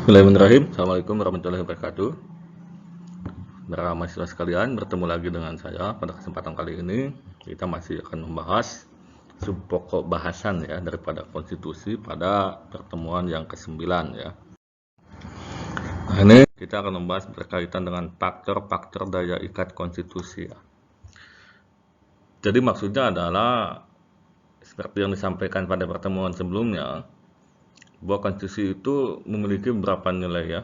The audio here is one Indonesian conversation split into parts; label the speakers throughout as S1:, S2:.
S1: Bismillahirrahmanirrahim. Assalamualaikum warahmatullahi wabarakatuh. Para mahasiswa sekalian, bertemu lagi dengan saya pada kesempatan kali ini. Kita masih akan membahas pokok bahasan ya daripada konstitusi pada pertemuan yang ke-9 ya. Nah, ini kita akan membahas berkaitan dengan faktor-faktor daya ikat konstitusi ya. Jadi maksudnya adalah seperti yang disampaikan pada pertemuan sebelumnya, bahwa konstitusi itu memiliki beberapa nilai ya.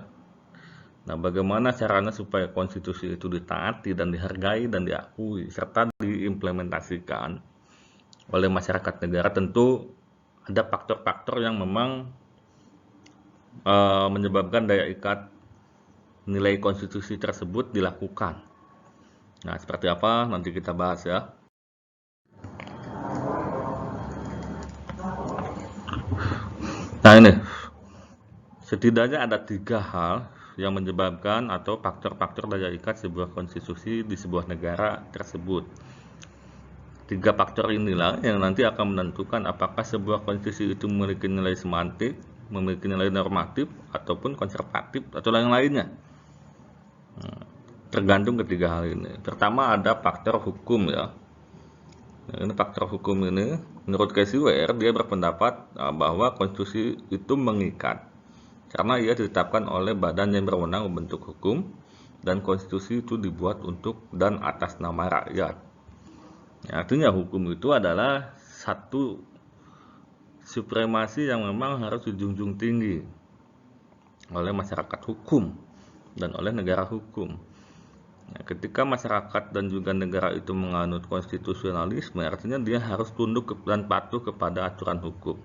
S1: Nah, bagaimana caranya supaya konstitusi itu ditaati dan dihargai dan diakui serta diimplementasikan oleh masyarakat negara? Tentu ada faktor-faktor yang memang menyebabkan daya ikat nilai konstitusi tersebut dilakukan. Nah, seperti apa nanti kita bahas ya. Nah, ini setidaknya ada 3 hal yang menyebabkan atau faktor-faktor daya ikat sebuah konstitusi di sebuah negara tersebut. 3 faktor inilah yang nanti akan menentukan apakah sebuah konstitusi itu memiliki nilai semantik, memiliki nilai normatif, ataupun konservatif, atau lain-lainnya. Tergantung ketiga hal ini. Pertama ada faktor hukum ya. Nah, ini faktor hukum ini, menurut Casey Ware, dia berpendapat bahwa konstitusi itu mengikat karena ia ditetapkan oleh badan yang berwenang membentuk hukum, dan konstitusi itu dibuat untuk dan atas nama rakyat. Ya, artinya hukum itu adalah satu supremasi yang memang harus dijunjung tinggi oleh masyarakat hukum dan oleh negara hukum. Nah, ketika masyarakat dan juga negara itu menganut konstitusionalisme, artinya dia harus tunduk dan patuh kepada aturan hukum.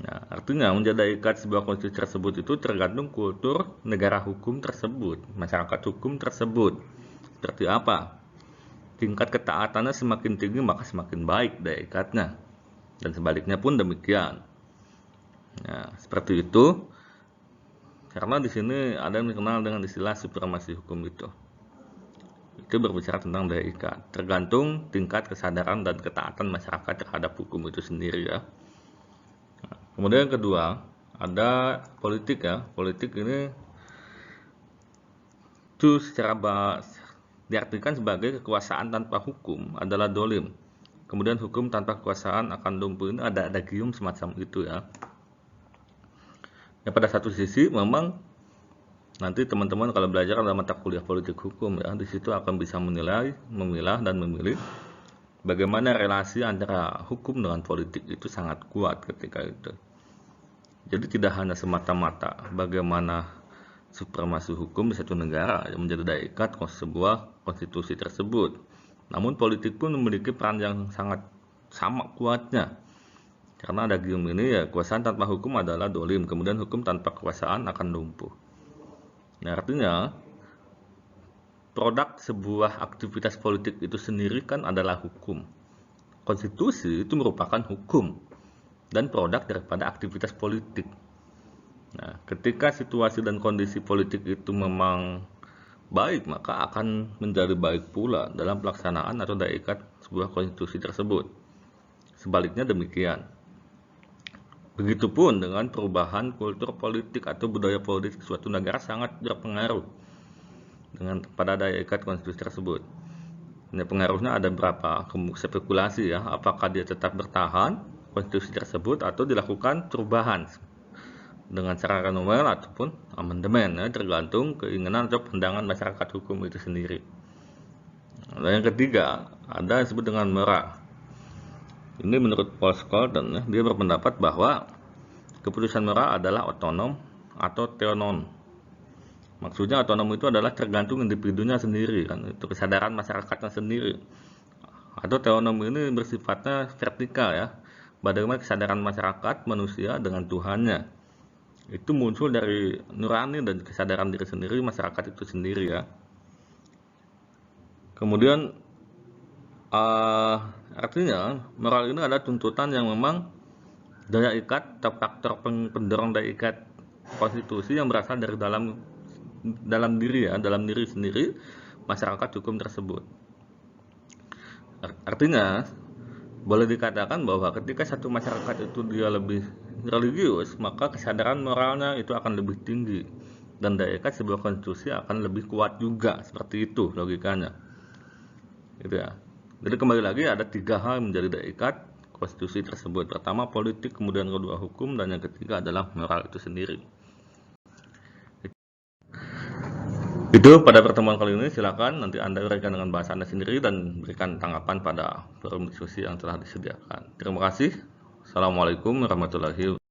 S1: Nah, artinya menjadi ikat sebuah konstitusi tersebut itu tergantung kultur negara hukum tersebut, masyarakat hukum tersebut. Seperti apa? Tingkat ketaatannya semakin tinggi maka semakin baik daya ikatnya, dan sebaliknya pun demikian. Nah, seperti itu. Karena di sini ada yang dikenal dengan istilah supremasi hukum itu. Itu berbicara tentang daya ikat, tergantung tingkat kesadaran dan ketaatan masyarakat terhadap hukum itu sendiri ya. Nah, kemudian yang kedua ada politik ya. Politik ini itu secara diartikan sebagai kekuasaan tanpa hukum adalah dolim. Kemudian hukum tanpa kekuasaan akan lumpuh. Ini ada adagium semacam itu ya. Ya, pada satu sisi memang nanti teman-teman kalau belajar dalam mata kuliah politik hukum ya, di situ akan bisa menilai, memilah dan memilih bagaimana relasi antara hukum dengan politik itu sangat kuat ketika itu. Jadi tidak hanya semata-mata bagaimana supremasi hukum di satu negara yang menjadi daya ikat sebuah konstitusi tersebut, namun politik pun memiliki peran yang sangat sama kuatnya. Karena ada gium ini ya, kekuasaan tanpa hukum adalah dolim, kemudian hukum tanpa kekuasaan akan lumpuh. Nah, artinya produk sebuah aktivitas politik itu sendiri kan adalah hukum. Konstitusi itu merupakan hukum dan produk daripada aktivitas politik. Nah, ketika situasi dan kondisi politik itu memang baik, maka akan menjadi baik pula dalam pelaksanaan atau daya ikat sebuah konstitusi tersebut. Sebaliknya demikian. Begitupun dengan perubahan kultur politik atau budaya politik suatu negara sangat berpengaruh dengan pada daya ikat konstitusi tersebut. Ini pengaruhnya ada berapa spekulasi ya, apakah dia tetap bertahan konstitusi tersebut atau dilakukan perubahan dengan cara renewal ataupun amandemen ya, tergantung keinginan atau pandangan masyarakat hukum itu sendiri. Dan yang ketiga ada yang disebut dengan MERA. Ini menurut Paul Scholten ya, dia berpendapat bahwa keputusan MERA adalah otonom atau teonom. Maksudnya otonom itu adalah tergantung individunya sendiri kan, itu kesadaran masyarakatnya sendiri. Atau teonom ini bersifatnya vertikal ya, bagaimana kesadaran masyarakat manusia dengan Tuhannya. Itu muncul dari nurani dan kesadaran diri sendiri masyarakat itu sendiri ya. Kemudian artinya moral ini adalah tuntutan yang memang daya ikat atau faktor pendorong daya ikat konstitusi yang berasal dari dalam diri ya, dalam diri sendiri masyarakat hukum tersebut. Artinya boleh dikatakan bahwa ketika satu masyarakat itu dia lebih religius, maka kesadaran moralnya itu akan lebih tinggi dan daya ikat sebuah konstitusi akan lebih kuat juga. Seperti itu logikanya, gitu ya. Jadi kembali lagi ada 3 hal yang menjadi daya ikat konstitusi tersebut. Pertama politik, kemudian kedua hukum, dan yang ketiga adalah moral itu sendiri. Itu pada pertemuan kali ini. Silakan nanti Anda uraikan dengan bahasa Anda sendiri dan berikan tanggapan pada forum diskusi yang telah disediakan. Terima kasih. Assalamualaikum warahmatullahi wabarakatuh.